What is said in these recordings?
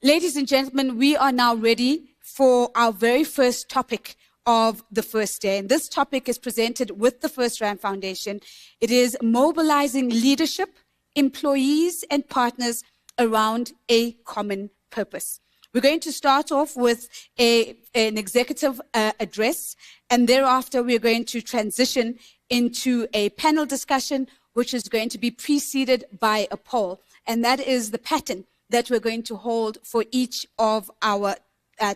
Ladies and gentlemen, we are now ready for our very first topic of the first day. And this topic is presented with the FirstRand Foundation. It is mobilizing leadership, employees, and partners around a common purpose. We're going to start off with an executive address, and thereafter we're going to transition into a panel discussion, which is going to be preceded by a poll. And that is the pattern that we're going to hold for each of our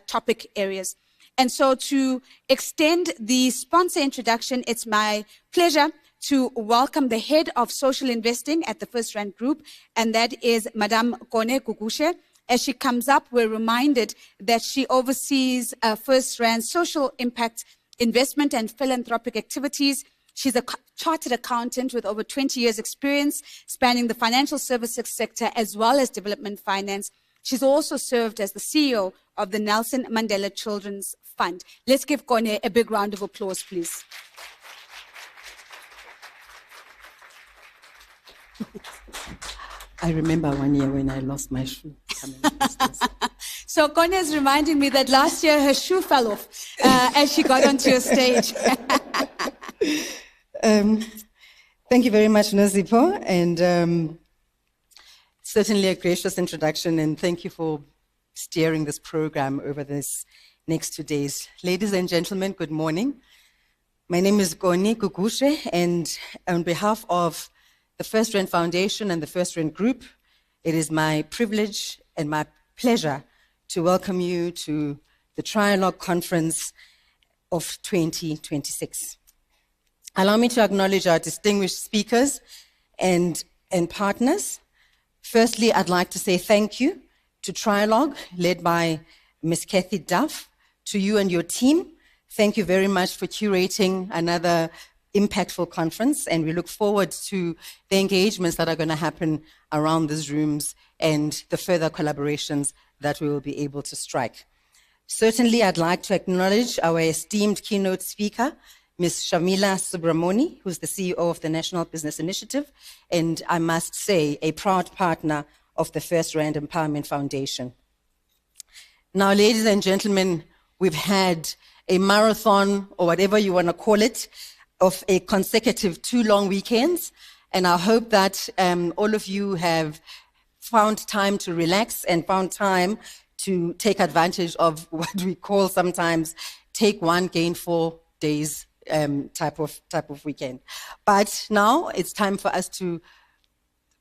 topic areas. And so to extend the sponsor introduction, it's my pleasure to welcome the head of social investing at the FirstRand Group, and that is Madame Kone Gugushe. As she comes up, we're reminded that she oversees FirstRand's social impact investment and philanthropic activities. She's a chartered accountant with over 20 years experience spanning the financial services sector as well as development finance. She's also served as the CEO of the Nelson Mandela Children's Fund. Let's give Kone a big round of applause, please. I remember one year when I lost my shoe. So Kone is reminding me that last year her shoe fell off as she got onto your stage. Thank you very much, Nozipho, and certainly a gracious introduction, and thank you for steering this program over this next 2 days. Ladies and gentlemen, good morning. My name is Kone Gugushe, and on behalf of the FirstRand Foundation and the FirstRand Group, it is my privilege and my pleasure to welcome you to the Trialogue Conference of 2026. Allow me to acknowledge our distinguished speakers and partners. Firstly, I'd like to say thank you to Trialogue, led by Ms. Kathy Duff, to you and your team. Thank you very much for curating another impactful conference, and we look forward to the engagements that are going to happen around these rooms and the further collaborations that we will be able to strike. Certainly, I'd like to acknowledge our esteemed keynote speaker, Ms. Shamila Subramoni, who's the CEO of the National Business Initiative, and I must say, a proud partner of the FirstRand Empowerment Foundation. Now, ladies and gentlemen, we've had a marathon, or whatever you want to call it, of a consecutive 2 long weekends, and I hope that all of you have found time to relax and found time to take advantage of what we call sometimes take one, gain 4 days type of weekend. But now it's time for us to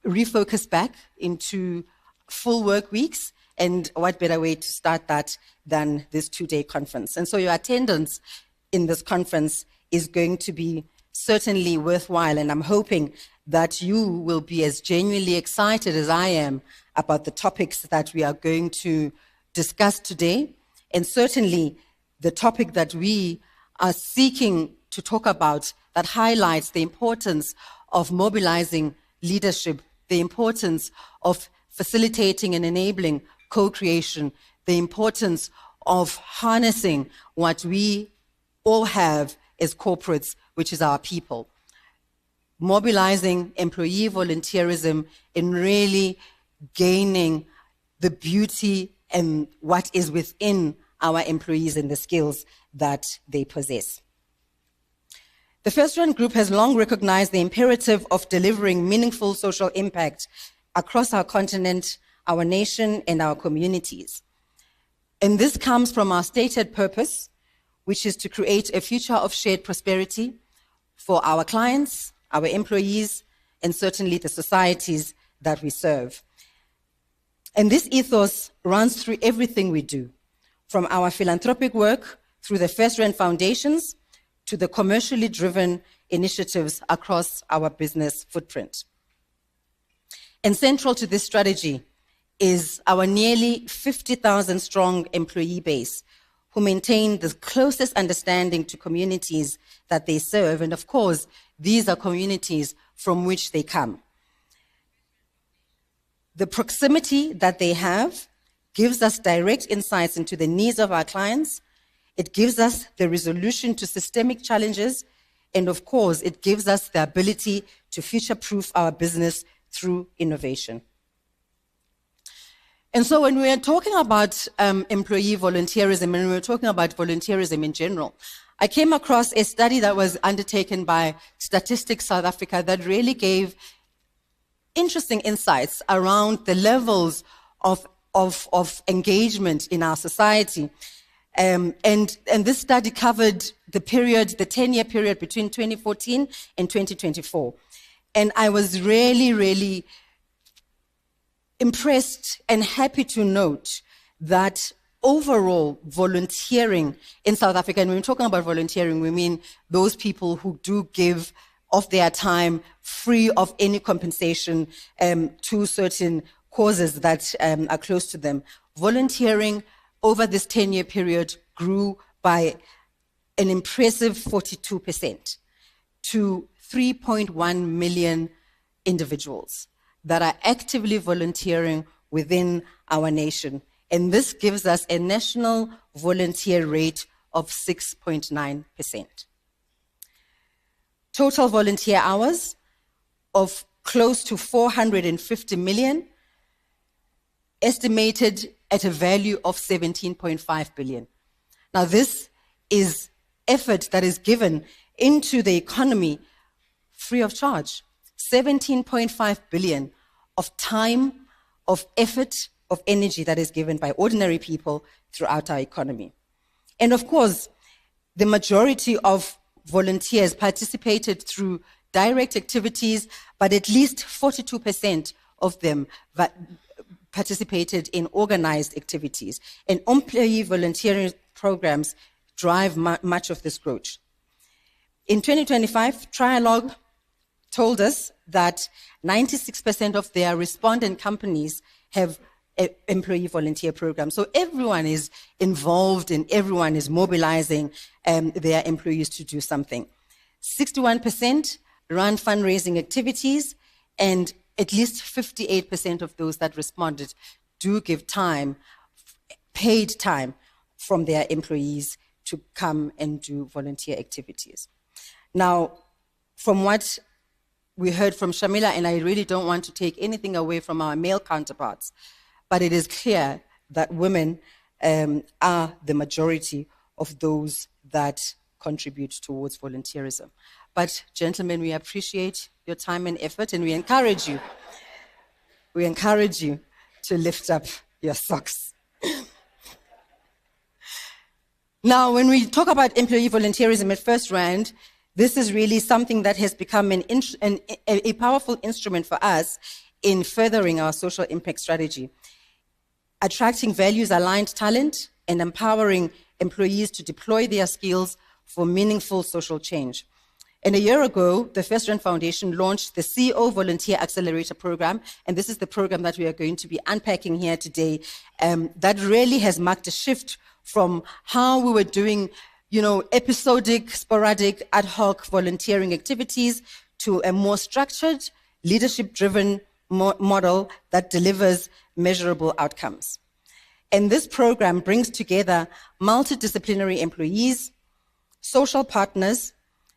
refocus back into full work weeks, and what better way to start that than this 2-day conference. And so your attendance in this conference is going to be certainly worthwhile, and I'm hoping that you will be as genuinely excited as I am about the topics that we are going to discuss today, and certainly the topic that we are seeking to talk about that highlights the importance of mobilizing leadership, the importance of facilitating and enabling co-creation, the importance of harnessing what we all have as corporates, which is our people. Mobilizing employee volunteerism and really gaining the beauty and what is within our employees and the skills that they possess. The FirstRand Group has long recognized the imperative of delivering meaningful social impact across our continent, our nation, and our communities. And this comes from our stated purpose, which is to create a future of shared prosperity for our clients, our employees, and certainly the societies that we serve. And this ethos runs through everything we do, from our philanthropic work through the FirstRand Foundations to the commercially driven initiatives across our business footprint. And central to this strategy is our nearly 50,000 strong employee base, who maintain the closest understanding to communities that they serve. And of course, these are communities from which they come. The proximity that they have gives us direct insights into the needs of our clients. It gives us the resolution to systemic challenges. And of course, it gives us the ability to future-proof our business through innovation. And so when we are talking about employee volunteerism, and we were talking about volunteerism in general, I came across a study that was undertaken by Statistics South Africa that really gave interesting insights around the levels of engagement in our society. And this study covered the 10-year period between 2014 and 2024. And I was really, really impressed and happy to note that overall volunteering in South Africa, and when we're talking about volunteering, we mean those people who do give of their time free of any compensation to certain causes that are close to them. Volunteering over this 10-year period grew by an impressive 42% to 3.1 million individuals that are actively volunteering within our nation. And this gives us a national volunteer rate of 6.9%. Total volunteer hours of close to 450 million, estimated at a value of 17.5 billion. Now, this is effort that is given into the economy free of charge. 17.5 billion of time, of effort, of energy that is given by ordinary people throughout our economy. And of course, the majority of volunteers participated through direct activities, but at least 42% of them participated in organized activities. And employee volunteering programs drive much of this growth. In 2025, Trialogue told us that 96% of their respondent companies have employee volunteer programs. So everyone is involved and everyone is mobilizing their employees to do something. 61% run fundraising activities, and at least 58% of those that responded do give time, paid time from their employees to come and do volunteer activities. Now, from what we heard from Shamila, and I really don't want to take anything away from our male counterparts, but it is clear that women are the majority of those that contribute towards volunteerism. But gentlemen, we appreciate your time and effort, and we encourage you to lift up your socks. Now, when we talk about employee volunteerism at FirstRand, this is really something that has become a powerful instrument for us in furthering our social impact strategy, attracting values-aligned talent and empowering employees to deploy their skills for meaningful social change. And a year ago, the FirstRand Foundation launched the CEO Volunteer Accelerator Program, and this is the program that we are going to be unpacking here today. That really has marked a shift from how we were doing, episodic, sporadic, ad hoc volunteering activities to a more structured, leadership-driven model that delivers measurable outcomes. And this program brings together multidisciplinary employees, social partners,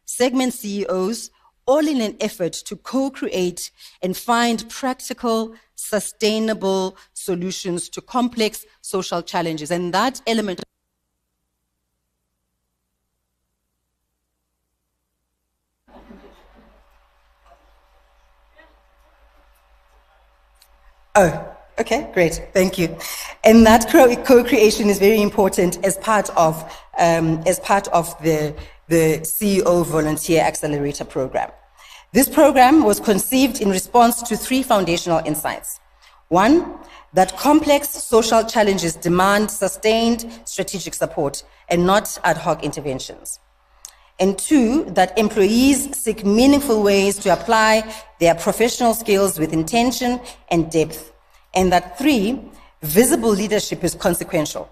segment CEOs, all in an effort to co-create and find practical, sustainable solutions to complex social challenges. And that element Oh, okay, great, thank you. And that co-creation is very important as part of the CEO Volunteer Accelerator Program. This program was conceived in response to three foundational insights. One, that complex social challenges demand sustained strategic support and not ad hoc interventions. And two, that employees seek meaningful ways to apply their professional skills with intention and depth. And that three, visible leadership is consequential.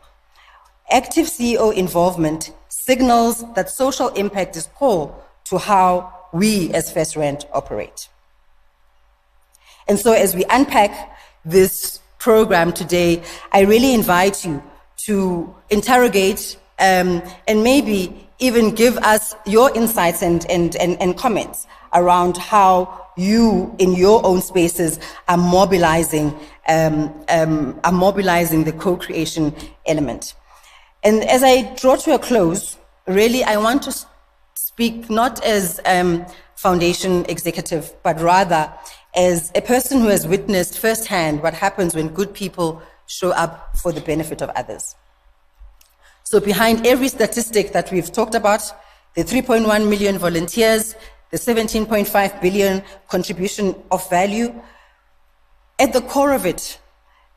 Active CEO involvement signals that social impact is core to how we as FirstRand operate. And so as we unpack this program today, I really invite you to interrogate and maybe even give us your insights and comments around how you, in your own spaces, are mobilizing the co-creation element. And as I draw to a close, really, I want to speak not as foundation executive, but rather as a person who has witnessed firsthand what happens when good people show up for the benefit of others. So behind every statistic that we've talked about, the 3.1 million volunteers, the 17.5 billion contribution of value, at the core of it,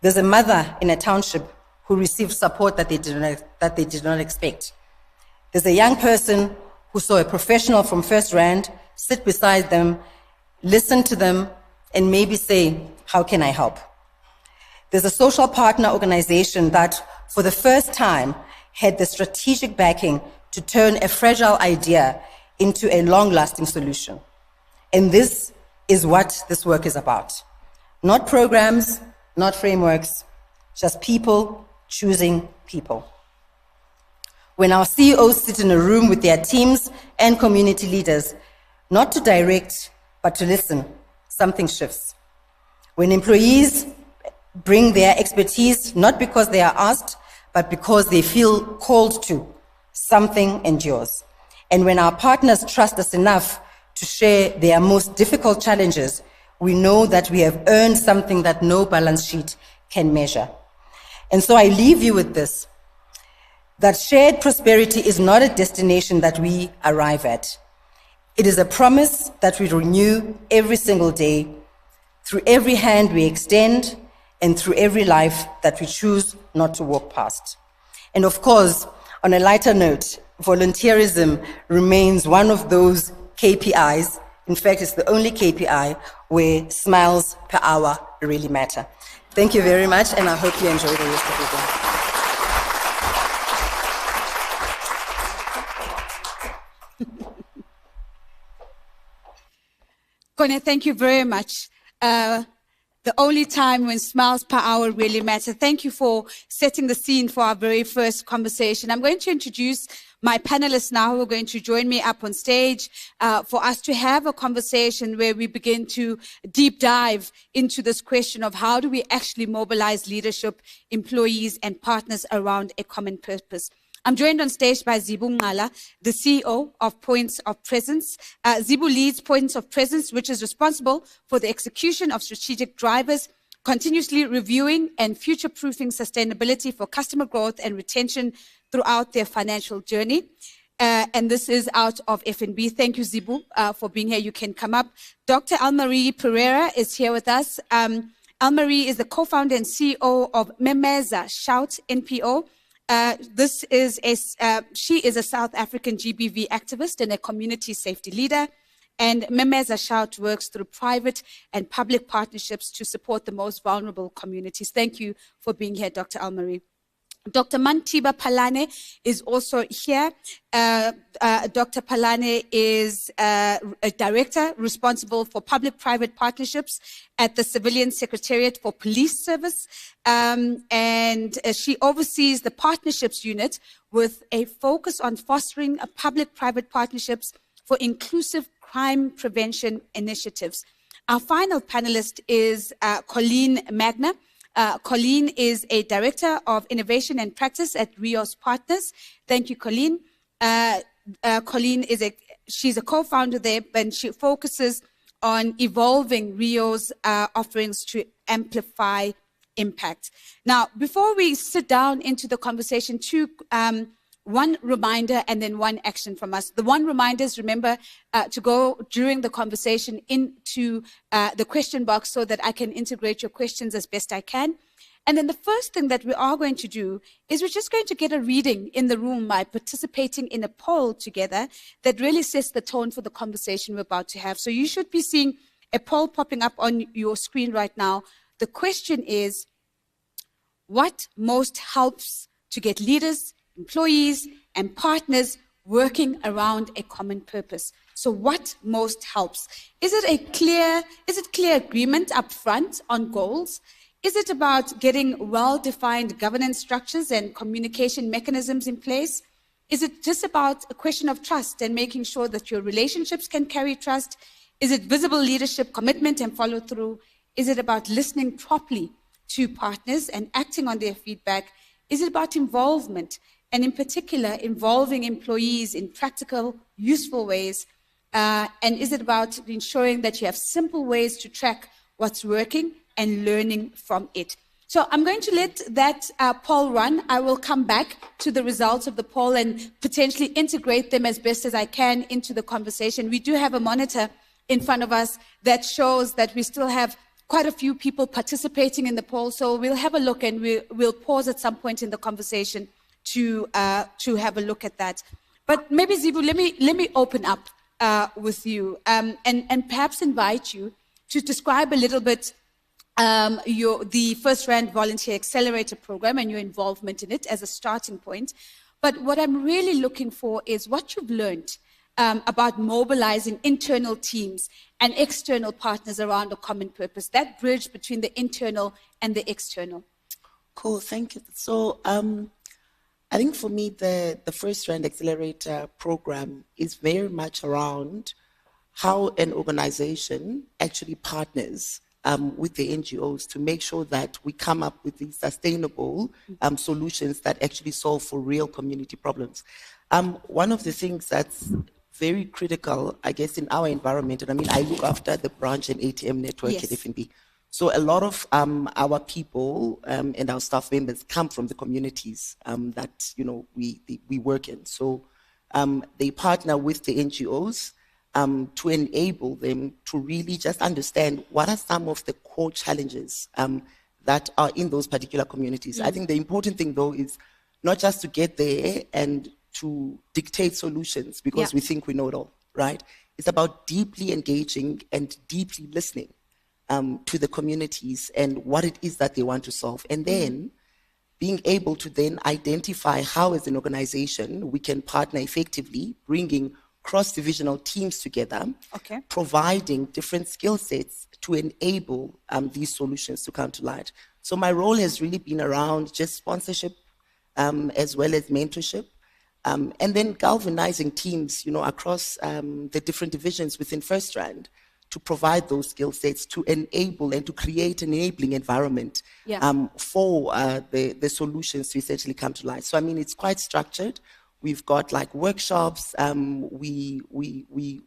there's a mother in a township who received support that they did not expect. There's a young person who saw a professional from FirstRand sit beside them, listen to them, and maybe say, how can I help? There's a social partner organization that, for the first time, had the strategic backing to turn a fragile idea into a long-lasting solution. And this is what this work is about. Not programs, not frameworks, just people choosing people. When our CEOs sit in a room with their teams and community leaders, not to direct, but to listen, something shifts. When employees bring their expertise, not because they are asked, but because they feel called to, something endures. And when our partners trust us enough to share their most difficult challenges, we know that we have earned something that no balance sheet can measure. And so I leave you with this, that shared prosperity is not a destination that we arrive at. It is a promise that we renew every single day, through every hand we extend, and through every life that we choose not to walk past. And of course, on a lighter note, volunteerism remains one of those KPIs. In fact, it's the only KPI where smiles per hour really matter. Thank you very much, and I hope you enjoy the rest of your day. Kone, thank you very much. The only time when smiles per hour really matter. Thank you for setting the scene for our very first conversation. I'm going to introduce my panelists now who are going to join me up on stage for us to have a conversation where we begin to deep dive into this question of how do we actually mobilize leadership, employees, and partners around a common purpose. I'm joined on stage by Zibu Ngala, the CEO of Points of Presence. Zibu leads Points of Presence, which is responsible for the execution of strategic drivers, continuously reviewing and future-proofing sustainability for customer growth and retention throughout their financial journey. And this is out of FNB. Thank you, Zibu, for being here. You can come up. Dr. Almarie Pereira is here with us. Almarie is the co-founder and CEO of Memeza Shout NPO. She is a South African GBV activist and a community safety leader. And Memeza Shout works through private and public partnerships to support the most vulnerable communities. Thank you for being here, Dr. Almarie. Dr. Mantiba Palane is also here. Dr. Palane is a director responsible for public-private partnerships at the Civilian Secretariat for Police Service. And she oversees the partnerships unit with a focus on fostering public-private partnerships for inclusive crime prevention initiatives. Our final panelist is Colleen Magna. Colleen is a Director of Innovation and Practice at Rios Partners. Thank you, Colleen. Colleen she's a co-founder there, and she focuses on evolving Rios offerings to amplify impact. Now, before we sit down into the conversation, one reminder and then one action from us. The one reminder is, remember, to go during the conversation into the question box so that I can integrate your questions as best I can. And then the first thing that we are going to do is we're just going to get a reading in the room by participating in a poll together that really sets the tone for the conversation we're about to have. So you should be seeing a poll popping up on your screen right now. The question is, what most helps to get leaders, employees, and partners working around a common purpose? So what most helps? Is it clear agreement up front on goals? Is it about getting well-defined governance structures and communication mechanisms in place? Is it just about a question of trust and making sure that your relationships can carry trust? Is it visible leadership, commitment, and follow through? Is it about listening properly to partners and acting on their feedback? Is it about involvement, and in particular, involving employees in practical, useful ways? And is it about ensuring that you have simple ways to track what's working and learning from it? So I'm going to let that poll run. I will come back to the results of the poll and potentially integrate them as best as I can into the conversation. We do have a monitor in front of us that shows that we still have quite a few people participating in the poll. So we'll have a look, and we'll pause at some point in the conversation to have a look at that. But maybe, Zibu, let me open up with you and perhaps invite you to describe a little bit the FirstRand Volunteer Accelerator Program and your involvement in it as a starting point. But what I'm really looking for is what you've learned about mobilizing internal teams and external partners around a common purpose, that bridge between the internal and the external. Cool, thank you. So I think for me, the FirstRand Accelerator Program is very much around how an organization actually partners with the NGOs to make sure that we come up with these sustainable solutions that actually solve for real community problems. One of the things that's very critical, I guess, in our environment, and I mean, I look after the branch and ATM network at FNB. So a lot of our people and our staff members come from the communities that we work in. So they partner with the NGOs to enable them to really just understand what are some of the core challenges that are in those particular communities. I think the important thing, though, is not just to get there and to dictate solutions because we think we know it all, right? It's about deeply engaging and deeply listening to the communities and what it is that they want to solve. And then being able to then identify how, as an organization, we can partner effectively, bringing cross-divisional teams together, providing different skill sets to enable these solutions to come to light. So my role has really been around just sponsorship as well as mentorship, and then galvanizing teams, across the different divisions within FirstRand to provide those skill sets to enable and to create an enabling environment for the solutions to essentially come to light. So, I mean, it's quite structured. We've got like workshops. We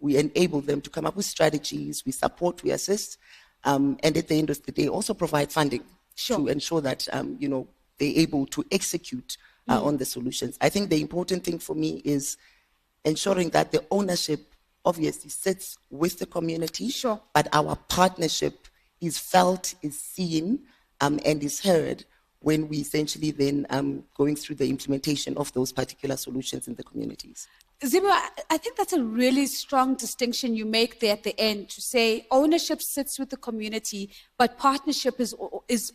enable them to come up with strategies. We support, we assist, and at the end of the day, also provide funding to ensure that they're able to execute on the solutions. I think the important thing for me is ensuring that the ownership obviously sits with the community, but our partnership is felt, is seen, and is heard when we essentially then going through the implementation of those particular solutions in the communities. Zibu, I think that's a really strong distinction you make there at the end, to say ownership sits with the community, but partnership is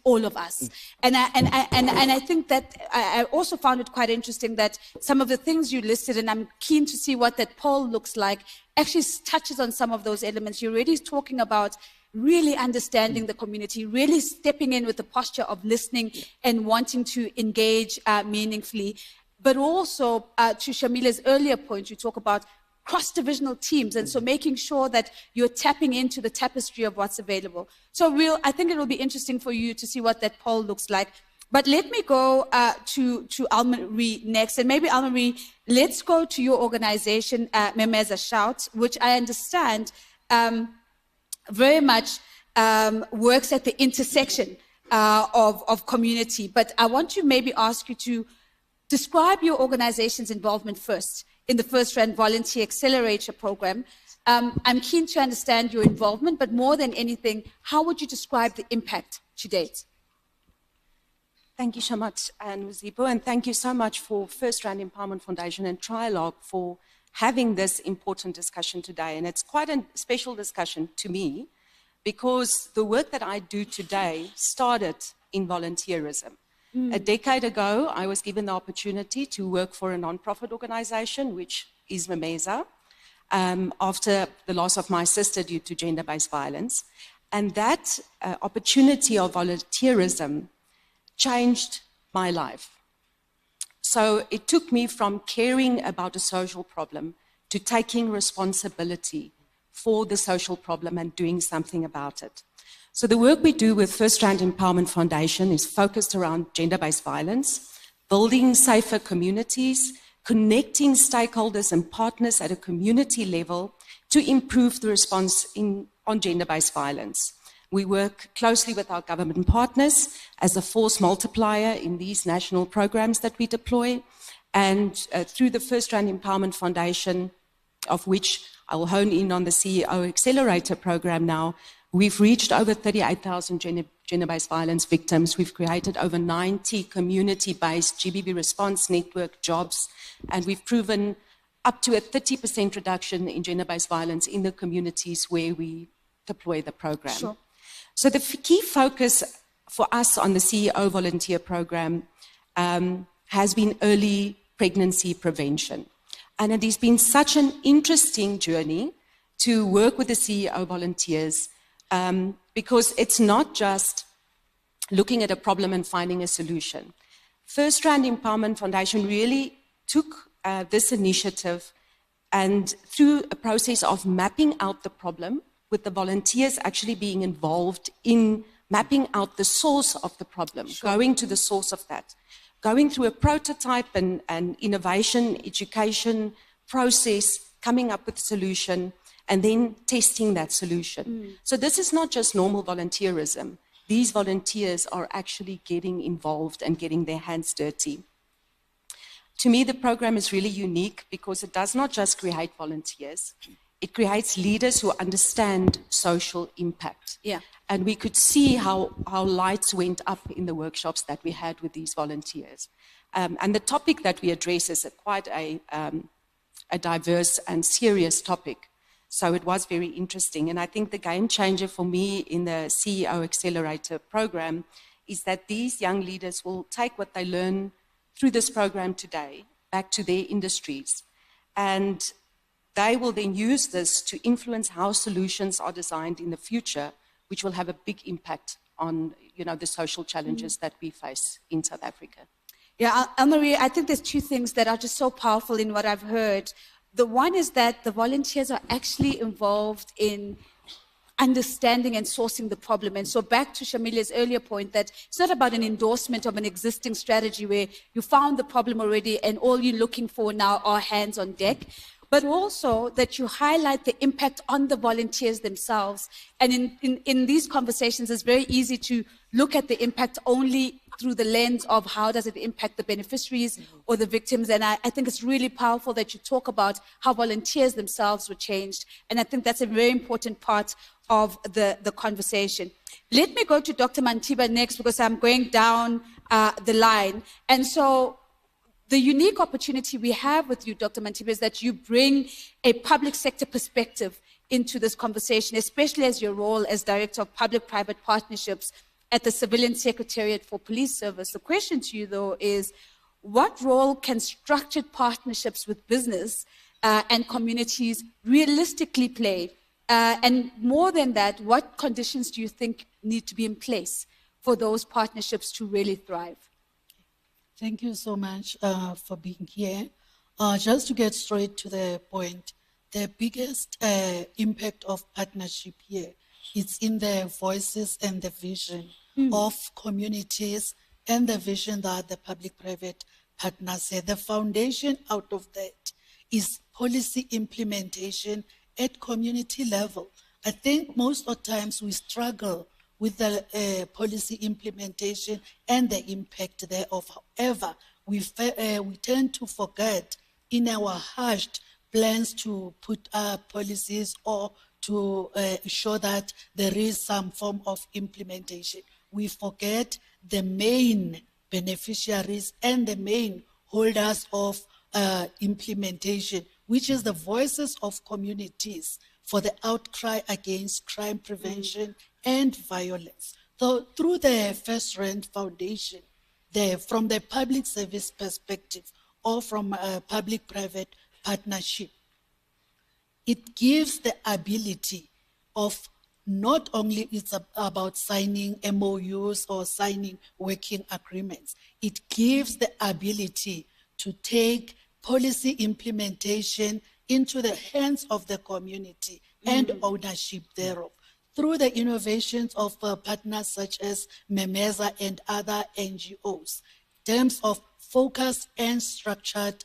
all of us. And I think that I also found it quite interesting that some of the things you listed, and I'm keen to see what that poll looks like, actually touches on some of those elements. You're already talking about really understanding the community, really stepping in with the posture of listening and wanting to engage meaningfully. But also, to Shamila's earlier point, you talk about cross-divisional teams, and so making sure that you're tapping into the tapestry of what's available. So I think it will be interesting for you to see what that poll looks like. But let me go to Almarie next. And maybe, Almarie, let's go to your organization, Memeza Shout, which I understand very much works at the intersection of community. But I want to maybe ask you to describe your organization's involvement first in the FirstRand Volunteer Accelerator Program. I'm keen to understand your involvement, but more than anything, how would you describe the impact to date? Thank you so much, Zipo, and thank you so much for FirstRand Empowerment Foundation and Trilog for having this important discussion today. And it's quite a special discussion to me because the work that I do today started in volunteerism. A decade ago, I was given the opportunity to work for a non-profit organization, which is Memeza, after the loss of my sister due to gender-based violence. And that opportunity of volunteerism changed my life. So it took me from caring about a social problem to taking responsibility for the social problem and doing something about it. So the work we do with FirstRand Empowerment Foundation is focused around gender-based violence, building safer communities, connecting stakeholders and partners at a community level to improve the response on gender-based violence. We work closely with our government partners as a force multiplier in these national programs that we deploy. And through the FirstRand Empowerment Foundation, of which I will hone in on the CEO Accelerator program now, we've reached over 38,000 gender-based violence victims. We've created over 90 community-based GBV response network jobs, and we've proven up to a 30% reduction in gender-based violence in the communities where we deploy the program. Sure. So the key focus for us on the CEO volunteer program has been early pregnancy prevention. And it has been such an interesting journey to work with the CEO volunteers because it's not just looking at a problem and finding a solution. FirstRand Empowerment Foundation really took this initiative, and through a process of mapping out the problem, with the volunteers actually being involved in mapping out the source of the problem, going to the source of that, going through a prototype and innovation, education process, coming up with a solution, and then testing that solution. So this is not just normal volunteerism. These volunteers are actually getting involved and getting their hands dirty. To me, the program is really unique because it does not just create volunteers. It creates leaders who understand social impact. Yeah. And we could see how lights went up in the workshops that we had with these volunteers. And the topic that we address is quite a diverse and serious topic. So it was very interesting. And I think the game changer for me in the CEO Accelerator program is that these young leaders will take what they learn through this program today back to their industries. And they will then use this to influence how solutions are designed in the future, which will have a big impact on, the social challenges that we face in South Africa. Yeah, Elmarie, I think there's two things that are just so powerful in what I've heard. The one is that the volunteers are actually involved in understanding and sourcing the problem. And so back to Shamilia's earlier point that it's not about an endorsement of an existing strategy where you found the problem already and all you're looking for now are hands on deck, but also that you highlight the impact on the volunteers themselves. And in these conversations, it's very easy to look at the impact only through the lens of how does it impact the beneficiaries or the victims. And I think it's really powerful that you talk about how volunteers themselves were changed. And I think that's a very important part of the conversation. Let me go to Dr. Mantiba next because I'm going down the line. And so the unique opportunity we have with you, Dr. Mantiba, is that you bring a public sector perspective into this conversation, especially as your role as Director of Public-Private Partnerships at the Civilian Secretariat for Police Service. The question to you, though, is what role can structured partnerships with business and communities realistically play? And more than that, what conditions do you think need to be in place for those partnerships to really thrive? Thank you so much for being here. Just to get straight to the point, the biggest impact of partnership here is in the voices and the vision of communities and the vision that the public-private partners have. The foundation out of that is policy implementation at community level. I think most of the times we struggle with the policy implementation and the impact thereof. However, we tend to forget in our hushed plans to put policies or to ensure that there is some form of implementation. We forget the main beneficiaries and the main holders of implementation, which is the voices of communities for the outcry against crime prevention and violence. So through the FirstRand Foundation, from the public service perspective or from a public-private partnership, it gives the ability of not only it's about signing MOUs or signing working agreements, it gives the ability to take policy implementation into the hands of the community and ownership thereof through the innovations of partners such as Memeza and other NGOs, in terms of focused and structured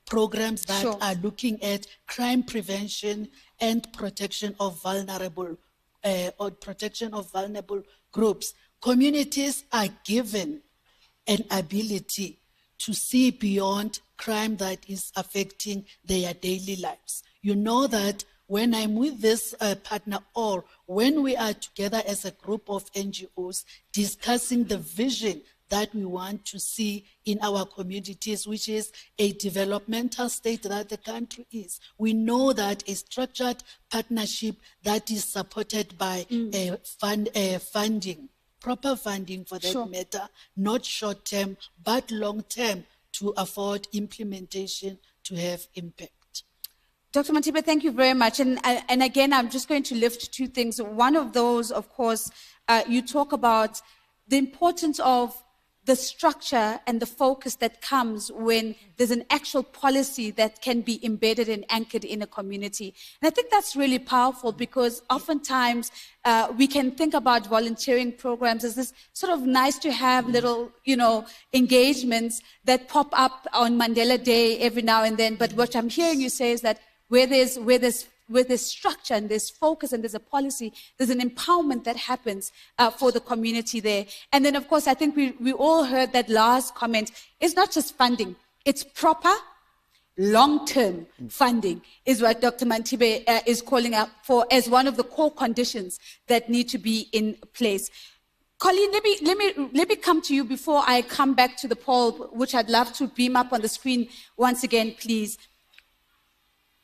programs that Sure. are looking at crime prevention and protection of vulnerable groups. Communities are given an ability to see beyond crime that is affecting their daily lives. You know that when I'm with this partner, or when we are together as a group of NGOs discussing the vision that we want to see in our communities, which is a developmental state that the country is, we know that a structured partnership that is supported by funding, proper funding for that Sure. matter, not short-term, but long-term, to afford implementation to have impact. Dr. Matiba, thank you very much. And again, I'm just going to lift two things. One of those, of course, you talk about the importance of the structure and the focus that comes when there's an actual policy that can be embedded and anchored in a community. And I think that's really powerful, because oftentimes we can think about volunteering programs as this sort of nice to have little, engagements that pop up on Mandela Day every now and then. But what I'm hearing you say is that where there's structure and there's focus and there's a policy, there's an empowerment that happens for the community there. And then, of course, I think we all heard that last comment. It's not just funding. It's proper, long-term funding is what Dr. Matiba is calling out for as one of the core conditions that need to be in place. Colleen, let me come to you before I come back to the poll, which I'd love to beam up on the screen once again, please.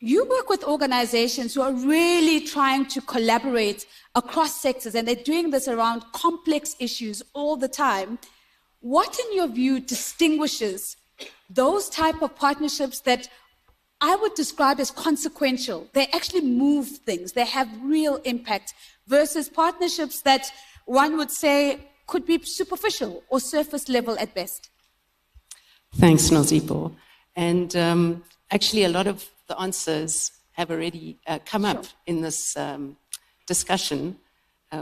You work with organizations who are really trying to collaborate across sectors, and they're doing this around complex issues all the time. What, in your view, distinguishes those type of partnerships that I would describe as consequential? They actually move things, they have real impact, versus partnerships that one would say could be superficial or surface level at best? Thanks, Nozipo. And actually, a lot of the answers have already come up in this discussion,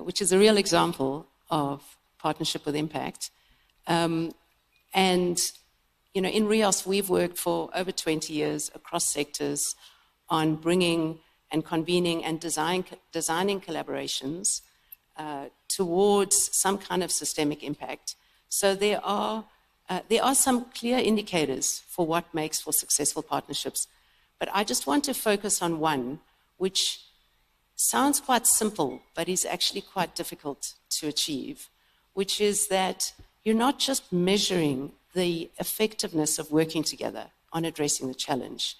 which is a real example of partnership with impact. And, in RIOS, we've worked for over 20 years across sectors on bringing and convening and designing collaborations towards some kind of systemic impact. So there are some clear indicators for what makes for successful partnerships. But I just want to focus on one, which sounds quite simple, but is actually quite difficult to achieve, which is that you're not just measuring the effectiveness of working together on addressing the challenge.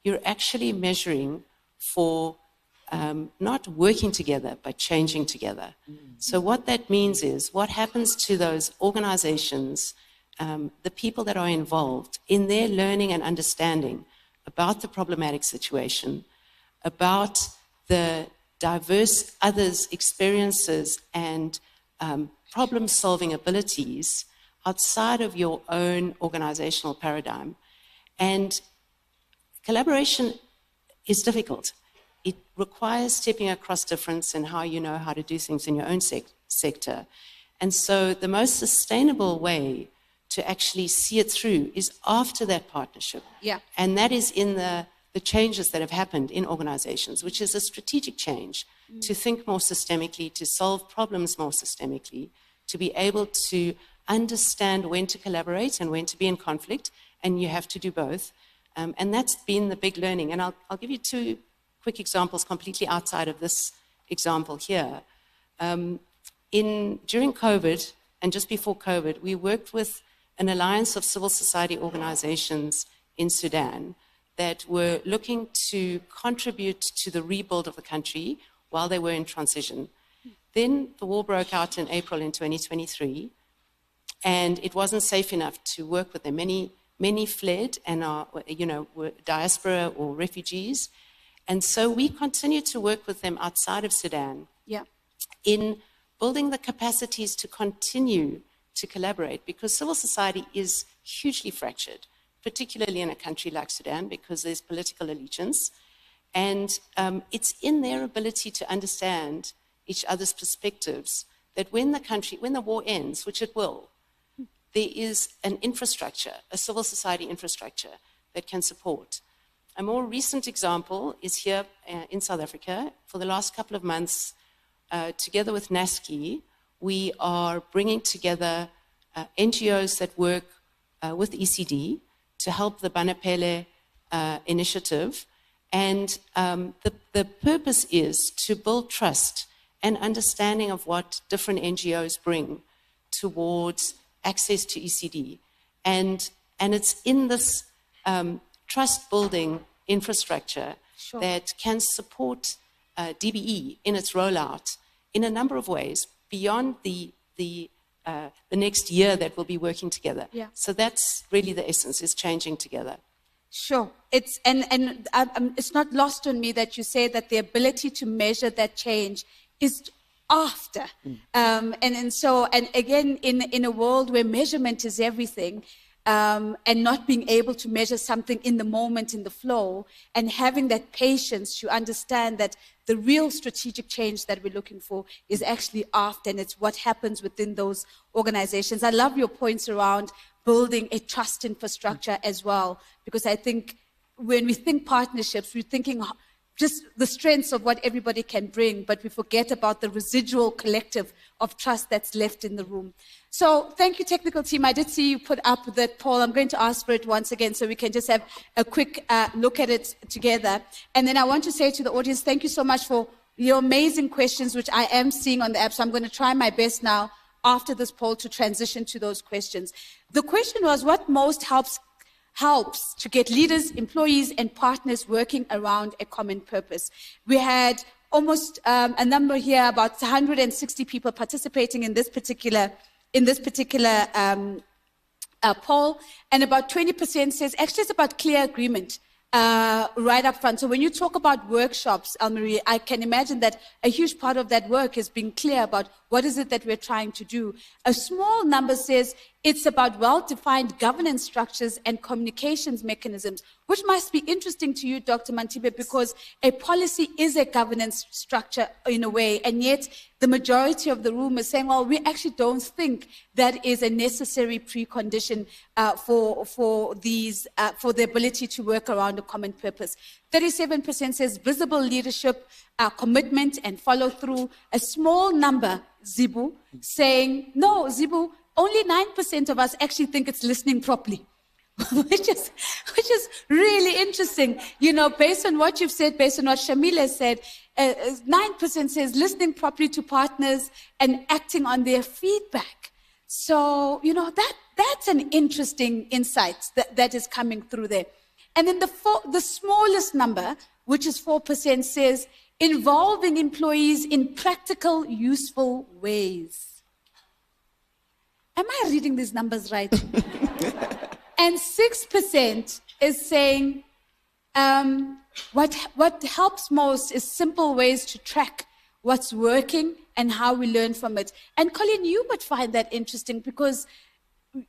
You're actually measuring for not working together, but changing together. So what that means is what happens to those organizations, the people that are involved in their learning and understanding about the problematic situation, about the diverse others' experiences and problem-solving abilities outside of your own organizational paradigm. And collaboration is difficult. It requires stepping across difference in how you know how to do things in your own sector. And so the most sustainable way to actually see it through is after that partnership. Yeah. And that is in the changes that have happened in organizations, which is a strategic change to think more systemically, to solve problems more systemically, to be able to understand when to collaborate and when to be in conflict, and you have to do both. And that's been the big learning. And I'll give you two quick examples completely outside of this example here. During COVID and just before COVID, we worked with an alliance of civil society organizations in Sudan that were looking to contribute to the rebuild of the country while they were in transition. Then the war broke out in April in 2023, and it wasn't safe enough to work with them. Many fled and were diaspora or refugees. And so we continued to work with them outside of Sudan in building the capacities to continue to collaborate, because civil society is hugely fractured, particularly in a country like Sudan, because there's political allegiance. And it's in their ability to understand each other's perspectives that when the war ends, which it will, there is an infrastructure, a civil society infrastructure that can support. A more recent example is here in South Africa. For the last couple of months, together with NASCI, we are bringing together NGOs that work with ECD to help the Banapele initiative. And the purpose is to build trust and understanding of what different NGOs bring towards access to ECD. And it's in this trust-building infrastructure that can support DBE in its rollout in a number of ways beyond the next year that we'll be working together. Yeah. So that's really the essence, is changing together. It's it's not lost on me that you say that the ability to measure that change is after. And again, in a world where measurement is everything, and not being able to measure something in the moment, in the flow, and having that patience to understand that the real strategic change that we're looking for is actually after, and it's what happens within those organizations. I love your points around building a trust infrastructure as well, because I think when we think partnerships, we're thinking just the strengths of what everybody can bring, but we forget about the residual collective of trust that's left in the room. So thank you, technical team. I did see you put up that poll. I'm going to ask for it once again so we can just have a quick look at it together. And then I want to say to the audience, thank you so much for your amazing questions, which I am seeing on the app. So I'm going to try my best now after this poll to transition to those questions. The question was, what most helps to get leaders, employees, and partners working around a common purpose? We had almost a number here, about 160 people participating in this particular poll, and about 20% says actually it's about clear agreement right up front. So when you talk about workshops, Elmarie, I can imagine that a huge part of that work is being clear about what is it that we're trying to do. A small number says it's about well-defined governance structures and communications mechanisms, which must be interesting to you, Dr. Mantibe, because a policy is a governance structure in a way, and yet the majority of the room is saying, well, we actually don't think that is a necessary precondition for the ability to work around a common purpose. 37% says visible leadership, commitment, and follow through. A small number, Zibu, saying, no, Zibu, only 9% of us actually think it's listening properly, which is really interesting. You know, based on what you've said, based on what Shamila said, 9% says listening properly to partners and acting on their feedback. So, you know, that's an interesting insight that is coming through there. And then the smallest number, which is 4%, says involving employees in practical, useful ways. Am I reading these numbers right? And 6% is saying what helps most is simple ways to track what's working and how we learn from it. And Colleen, you would find that interesting because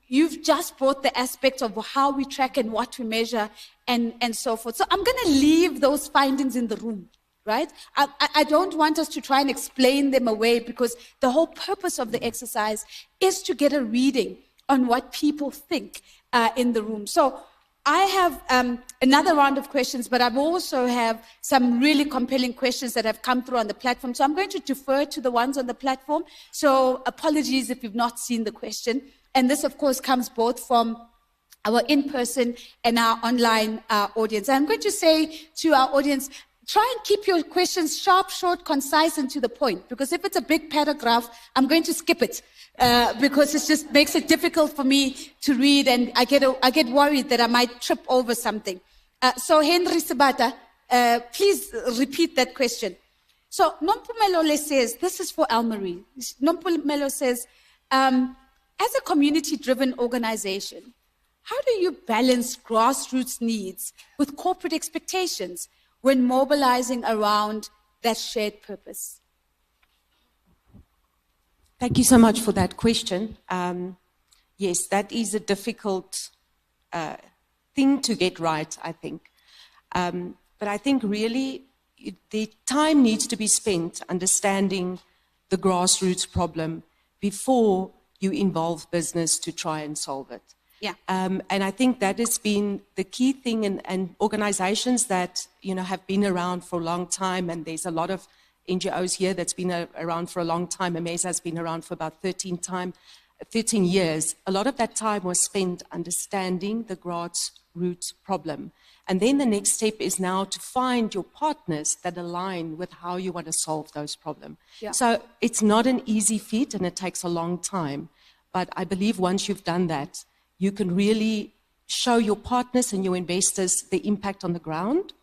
you've just brought the aspect of how we track and what we measure and so forth. So I'm going to leave those findings in the room, right? I don't want us to try and explain them away because the whole purpose of the exercise is to get a reading on what people think in the room. So I have another round of questions, but I also have some really compelling questions that have come through on the platform. So I'm going to defer to the ones on the platform. So apologies if you've not seen the question. And this, of course, comes both from our in-person and our online audience. I'm going to say to our audience, try and keep your questions sharp, short, concise, and to the point. Because if it's a big paragraph, I'm going to skip it because it just makes it difficult for me to read, and I get worried that I might trip over something. So Henry Sabata, please repeat that question. So Nompumelole says, this is for Elmarie. Nompumelo says, as a community-driven organization, how do you balance grassroots needs with corporate expectations when mobilizing around that shared purpose? Thank you so much for that question. Yes, that is a difficult thing to get right, I think. But I think really the time needs to be spent understanding the grassroots problem before you involve business to try and solve it. Yeah. And I think that has been the key thing, and organizations that, have been around for a long time, and there's a lot of NGOs here that's been around for a long time. AMESA has been around for about 13 years. A lot of that time was spent understanding the grassroots problem. And then the next step is now to find your partners that align with how you want to solve those problems. Yeah. So it's not an easy feat, and it takes a long time. But I believe once you've done that, you can really show your partners and your investors the impact on the ground.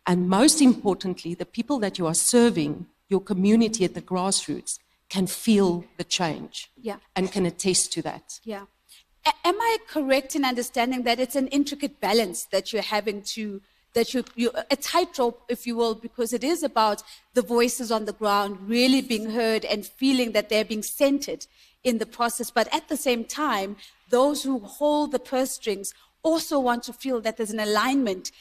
And most importantly, the people that you are serving, your community at the grassroots, can feel the change. Yeah. And can attest to that. Yeah. Am I correct in understanding that it's an intricate balance that you're having to, that you a tightrope, if you will, because it is about the voices on the ground really being heard and feeling that they're being centered in the process, but at the same time, those who hold the purse strings also want to feel that there's an alignment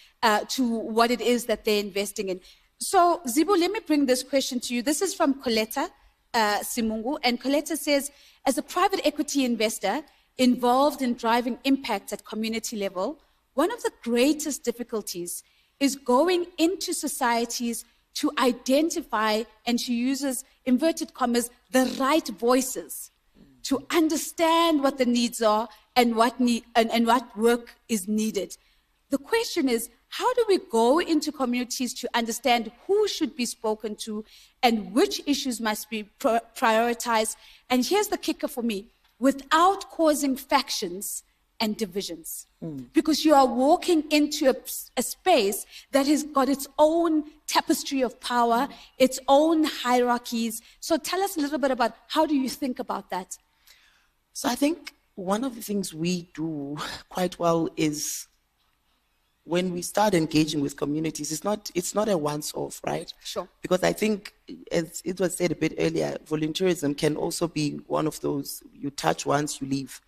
to what it is that they're investing in. So, Zibo, let me bring this question to you. This is from Coletta Simungu, and Coletta says, as a private equity investor involved in driving impact at community level, one of the greatest difficulties is going into societies to identify, and she uses inverted commas, the right voices, to understand what the needs are and what work is needed. The question is, how do we go into communities to understand who should be spoken to and which issues must be prioritized? And here's the kicker for me, without causing factions and divisions. Because you are walking into a space that has got its own tapestry of power, its own hierarchies. So tell us a little bit about how do you think about that? So I think one of the things we do quite well is when we start engaging with communities, it's not a once-off, right? Sure. Because I think, as it was said a bit earlier, volunteerism can also be one of those, you touch once, you leave.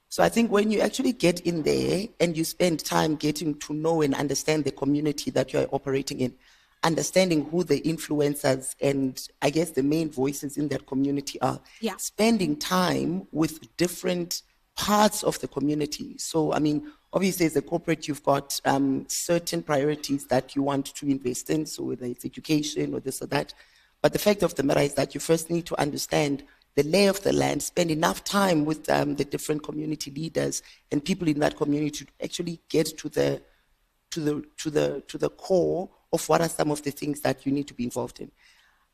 So I think when you actually get in there and you spend time getting to know and understand the community that you are operating in, understanding who the influencers and I guess the main voices in that community are, Yeah. spending time with different parts of the community. So, I mean, obviously as a corporate, you've got certain priorities that you want to invest in, so whether it's education or this or that. But the fact of the matter is that you first need to understand the lay of the land, spend enough time with the different community leaders and people in that community to actually get to the core of what are some of the things that you need to be involved in.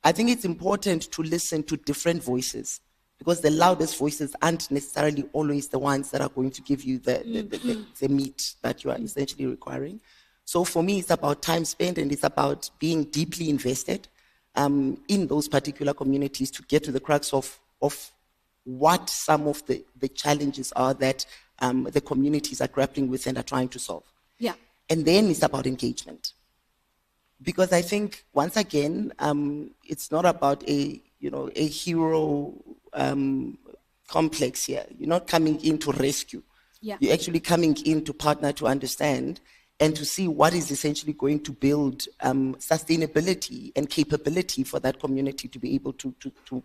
I think it's important to listen to different voices, because the loudest voices aren't necessarily always the ones that are going to give you the meat that you are essentially requiring. So for me, it's about time spent, and it's about being deeply invested in those particular communities to get to the crux of what some of the challenges are that the communities are grappling with and are trying to solve. Yeah. And then it's about engagement. Because I think, once again, it's not about a hero complex here. You're not coming in to rescue. Yeah. You're actually coming in to partner, to understand, and to see what is essentially going to build sustainability and capability for that community to be able to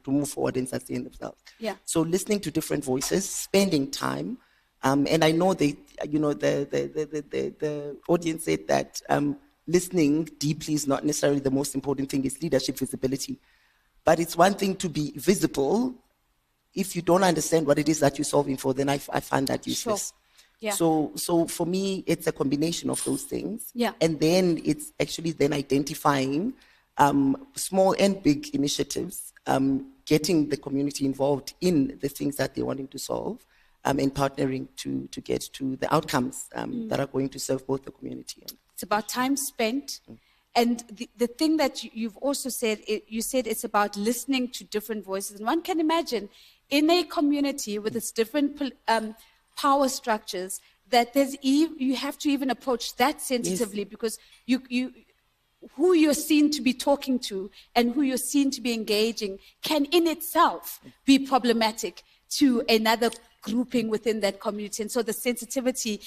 move forward and sustain themselves. Yeah. So listening to different voices, spending time, and I know the audience said that listening deeply is not necessarily the most important thing. It's leadership visibility. But it's one thing to be visible. If you don't understand what it is that you're solving for, then I find that useless. Sure. Yeah. So for me, it's a combination of those things. Yeah. And then it's actually then identifying small and big initiatives, getting the community involved in the things that they're wanting to solve, and partnering to get to the outcomes that are going to serve both the community and It's about time spent. And the thing that you've also said, you said it's about listening to different voices. And one can imagine in a community with its different power structures that you have to even approach that sensitively. Yes. Because who you're seen to be talking to and who you're seen to be engaging can in itself be problematic to another grouping within that community. And so the sensitivity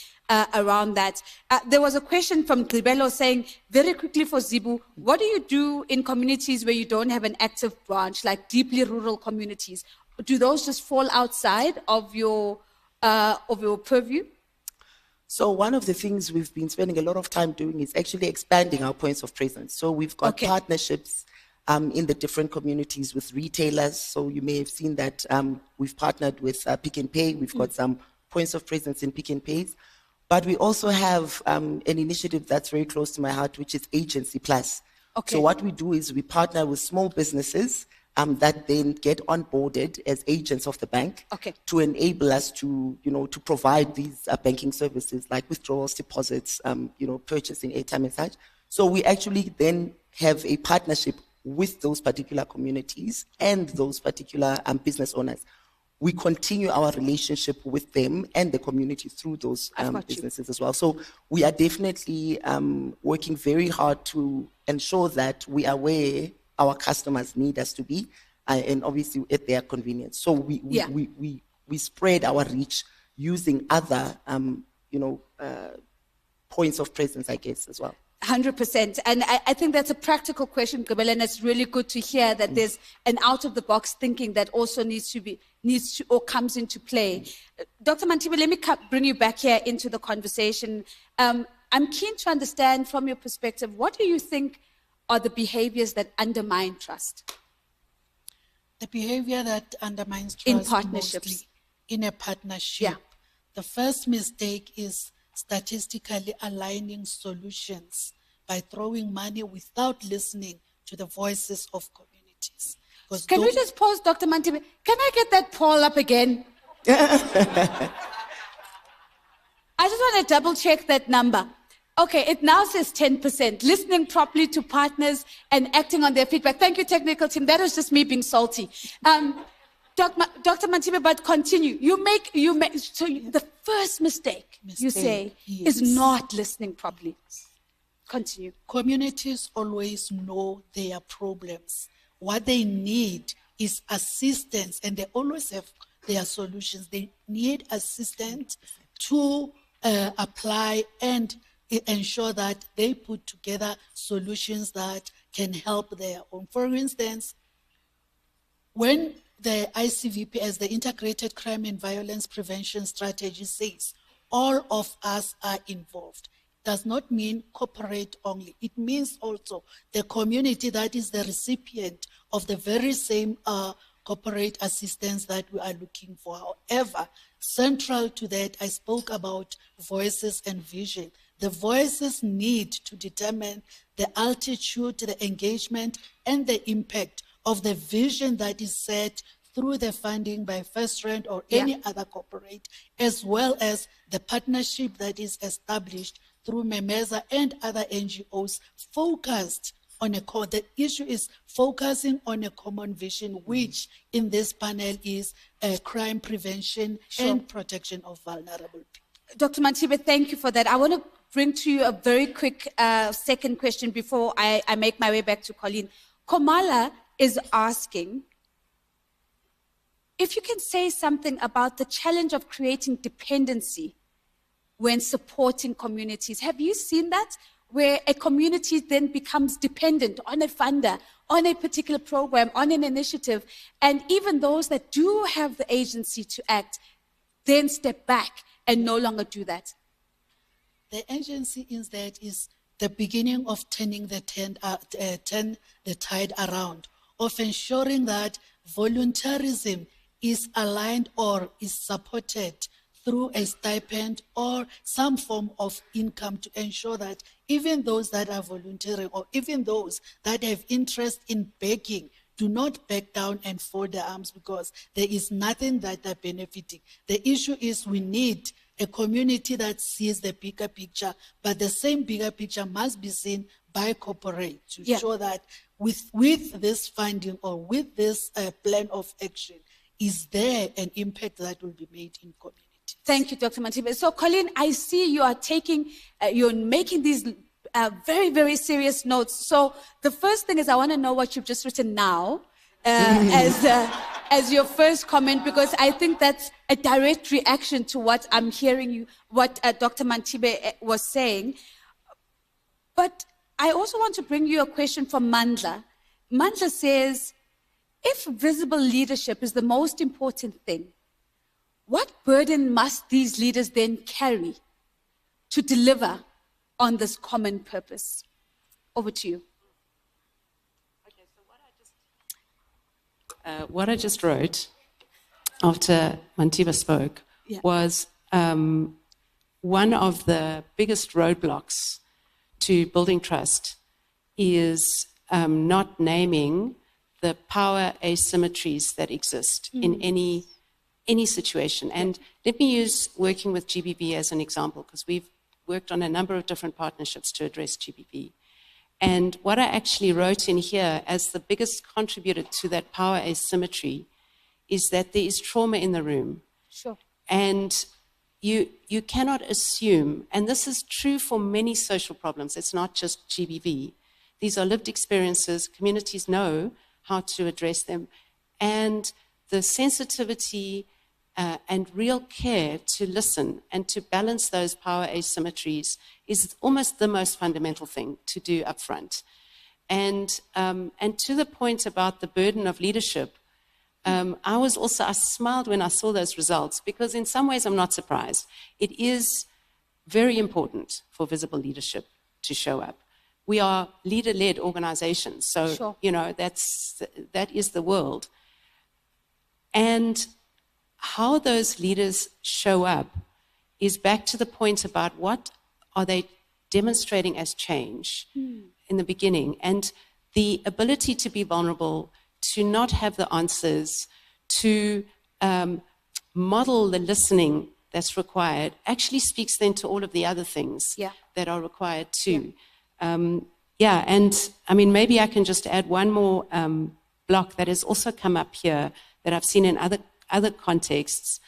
around that. There was a question from Gibelo saying, very quickly for Zibu, what do you do in communities where you don't have an active branch, like deeply rural communities? Do those just fall outside of your purview? So one of the things we've been spending a lot of time doing is actually expanding our points of presence. So we've got partnerships in the different communities with retailers. So you may have seen that we've partnered with Pick n Pay. We've got some points of presence in Pick n Pays. But we also have an initiative that's very close to my heart, which is Agency Plus. So what we do is we partner with small businesses that then get onboarded as agents of the bank to enable us to, to provide these banking services like withdrawals, deposits, purchasing airtime and such. So we actually then have a partnership with those particular communities and those particular business owners. We continue our relationship with them and the community through those businesses as well. So we are definitely working very hard to ensure that we are where our customers need us to be, and obviously at their convenience. So we spread our reach using other, points of presence, I guess, as well. 100%. And I think that's a practical question, Gabel, and it's really good to hear that there's an out-of-the-box thinking that also needs to or comes into play. Dr. Mantibe, let me bring you back here into the conversation. I'm keen to understand from your perspective, what do you think are the behaviors that undermine trust? The behavior that undermines trust in partnerships, mostly in a partnership. The first mistake is statistically aligning solutions by throwing money without listening to the voices of communities. Can we just pause, Dr. Mantibe? Can I get that poll up again? I just want to double check that number. Okay, it now says 10%. Listening properly to partners and acting on their feedback. Thank you, technical team. That was just me being salty. Dr. Mantibe, but continue. So the first mistake you say is not listening properly. Continue. Communities always know their problems. What they need is assistance, and they always have their solutions. They need assistance to apply and ensure that they put together solutions that can help their own. For instance, when the ICVP, as the Integrated Crime and Violence Prevention Strategy, says all of us are involved, does not mean corporate only. It means also the community that is the recipient of the very same corporate assistance that we are looking for. However, central to that, I spoke about voices and vision. The voices need to determine the altitude, the engagement, and the impact of the vision that is set through the funding by FirstRand or any other corporate, as well as the partnership that is established through MEMESA and other NGOs focused on the issue is focusing on a common vision, which in this panel is crime prevention and protection of vulnerable people. Dr. Mantibe, thank you for that. I want to bring to you a very quick second question before I make my way back to Colleen. Komala is asking if you can say something about the challenge of creating dependency when supporting communities. Have you seen that? Where a community then becomes dependent on a funder, on a particular program, on an initiative, and even those that do have the agency to act then step back and no longer do that. The agency instead is the beginning of turning the tide around, of ensuring that voluntarism is aligned or is supported through a stipend or some form of income to ensure that even those that are volunteering or even those that have interest in begging do not back down and fold their arms because there is nothing that they're benefiting. The issue is we need a community that sees the bigger picture, but the same bigger picture must be seen by corporate to show that with this funding or with this plan of action, is there an impact that will be made in community? Thank you, Dr. Mantibe. So, Colleen, I see you are you're making these very, very serious notes. So the first thing is I want to know what you've just written now. as your first comment, because I think that's a direct reaction to what I'm hearing you, what Dr. Mantibe was saying. But I also want to bring you a question from Mandla. Mandla says, if visible leadership is the most important thing, what burden must these leaders then carry to deliver on this common purpose? Over to you. Okay, so what I just wrote after Mantiba spoke was one of the biggest roadblocks to building trust is not naming the power asymmetries that exist in any situation. And let me use working with GBV as an example, because we've worked on a number of different partnerships to address GBV. And what I actually wrote in here as the biggest contributor to that power asymmetry is that there is trauma in the room. Sure. And you cannot assume, and this is true for many social problems, it's not just GBV. These are lived experiences, communities know how to address them, and the sensitivity and real care to listen and to balance those power asymmetries is almost the most fundamental thing to do up front. And to the point about the burden of leadership, I smiled when I saw those results, because in some ways I'm not surprised. It is very important for visible leadership to show up. We are leader-led organizations, so Sure. that is the world. And how those leaders show up is back to the point about what are they demonstrating as change in the beginning, and the ability to be vulnerable, to not have the answers, to model the listening that's required, actually speaks then to all of the other things that are required too. And I mean, maybe I can just add one more block that has also come up here that I've seen in other contexts,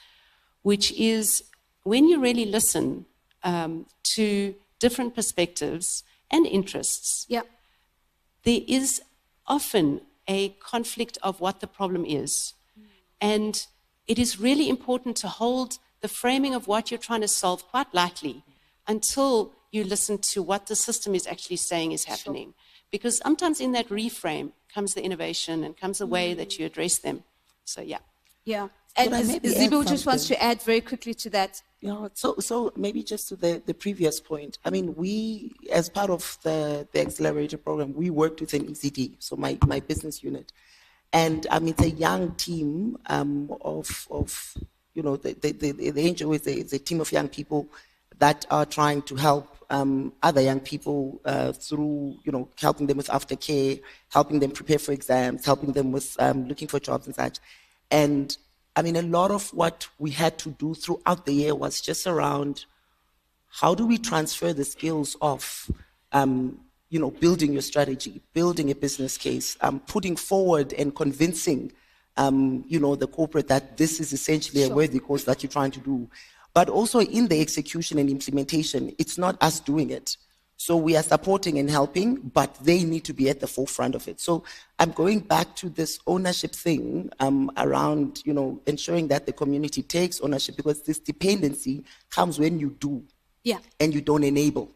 which is when you really listen to different perspectives and interests, there is often a conflict of what the problem is. And it is really important to hold the framing of what you're trying to solve quite lightly until you listen to what the system is actually saying is happening. Sure. Because sometimes in that reframe comes the innovation and comes the way that you address them. So, Yeah. And Zibo just wants to add very quickly to that. Yeah, so maybe just to the previous point. I mean, we, as part of the accelerator program, we worked with an ECD, so my business unit. And I mean, it's a young team of the NGO is a team of young people that are trying to help other young people through, helping them with aftercare, helping them prepare for exams, helping them with looking for jobs and such. And I mean, a lot of what we had to do throughout the year was just around how do we transfer the skills of, building your strategy, building a business case, putting forward and convincing, the corporate that this is essentially a worthy cause that you're trying to do. But also in the execution and implementation, it's not us doing it. So we are supporting and helping, but they need to be at the forefront of it. So I'm going back to this ownership thing around, ensuring that the community takes ownership, because this dependency comes when you do and you don't enable.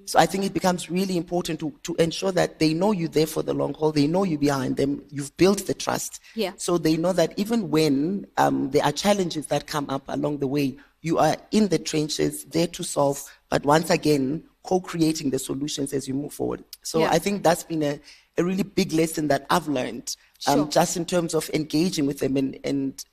So I think it becomes really important to ensure that they know you're there for the long haul. They know you're behind them. You've built the trust. So they know that even when there are challenges that come up along the way, you are in the trenches, there to solve, but once again, co-creating the solutions as you move forward. So I think that's been a really big lesson that I've learned, just in terms of engaging with them and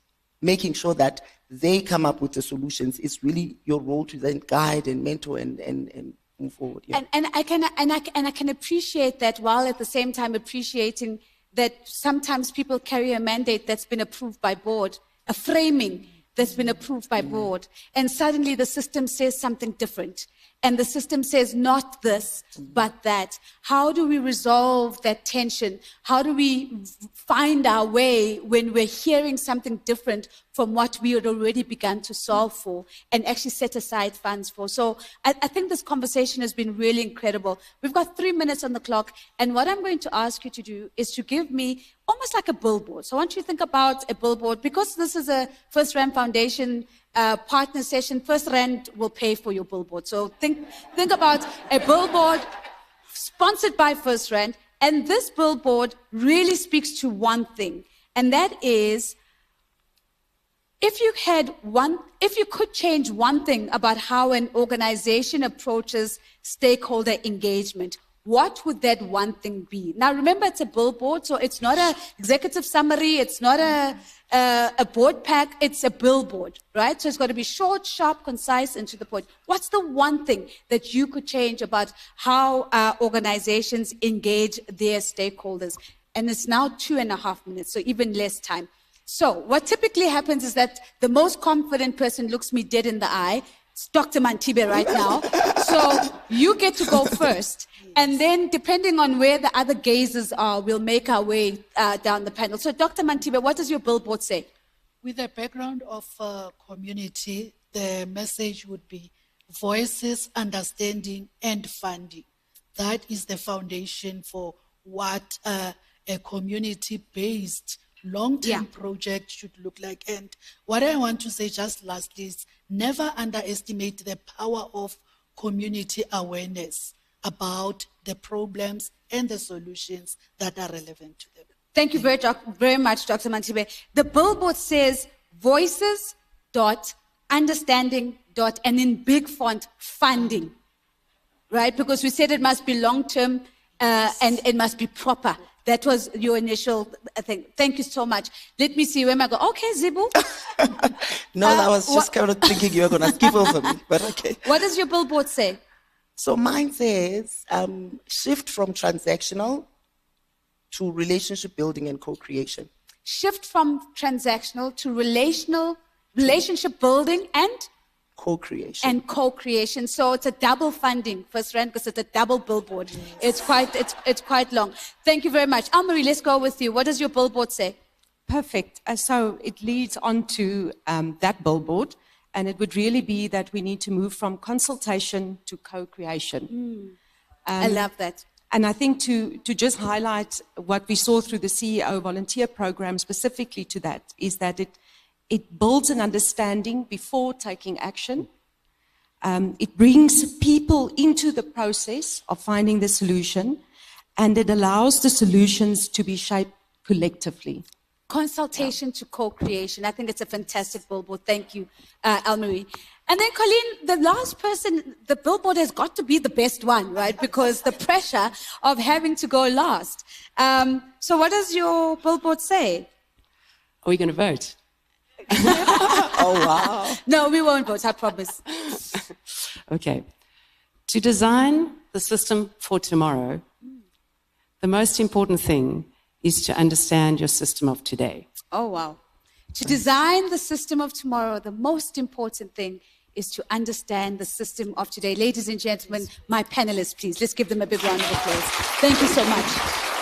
making sure that they come up with the solutions. It's really your role to then guide and mentor and move forward. And I can appreciate that, while at the same time appreciating that sometimes people carry a mandate that's been approved by board, a framing that's been approved by board, and suddenly the system says something different. and the system says not this, but that. How do we resolve that tension? How do we find our way when we're hearing something different from what we had already begun to solve for and actually set aside funds for? So I think this conversation has been really incredible. We've got 3 minutes on the clock, and what I'm going to ask you to do is to give me almost like a billboard. So I want you to think about a billboard. Because this is a FirstRand Foundation partner session, FirstRand will pay for your billboard. So think about a billboard sponsored by FirstRand, and this billboard really speaks to one thing, and that is, if you could change one thing about how an organization approaches stakeholder engagement, what would that one thing be? Now, remember, it's a billboard, so it's not an executive summary, it's not a board pack, it's a billboard, right? So it's got to be short, sharp, concise, and to the point. What's the one thing that you could change about how organizations engage their stakeholders? And it's now 2.5 minutes, so even less time. So what typically happens is that the most confident person looks me dead in the eye. It's Dr. Manthibe right now. So you get to go first. And then, depending on where the other gazers are, we'll make our way down the panel. So, Dr. Manthibe, what does your billboard say? With the background of community, the message would be voices, understanding, and funding. That is the foundation for what a community-based long-term project should look like. And what I want to say just lastly is never underestimate the power of community awareness about the problems and the solutions that are relevant to them. Thank you very much, Dr. Manthibe. The billboard says voices, understanding, and in big font, funding, right? Because we said it must be long-term and it must be proper. That was your initial thing. Thank you so much. Let me see where am I going. Okay, Zibu. No, I was just kind of thinking you were going to skip over me, but okay. What does your billboard say? So mine says shift from transactional to relationship building and co-creation. Shift from transactional to relationship building and co-creation. And co-creation. So it's a double funding, FirstRand, because it's a double billboard. Yes. It's quite long. Thank you very much. Anne-Marie, let's go with you. What does your billboard say? Perfect. So it leads on to that billboard, and it would really be that we need to move from consultation to co-creation. I love that. And I think to just highlight what we saw through the CEO volunteer program specifically to that is that it builds an understanding before taking action. It brings people into the process of finding the solution, and it allows the solutions to be shaped collectively. Consultation to co-creation. I think it's a fantastic billboard. Thank you, Anne-Marie. And then, Colleen, the last person, the billboard has got to be the best one, right? Because the pressure of having to go last. So what does your billboard say? Are we going to vote? Oh, wow. No, we won't vote, I promise. Okay. To design the system for tomorrow, the most important thing is to understand your system of today. Oh, wow. To design the system of tomorrow, the most important thing is to understand the system of today. Ladies and gentlemen, my panelists, please, let's give them a big round of applause. Thank you so much.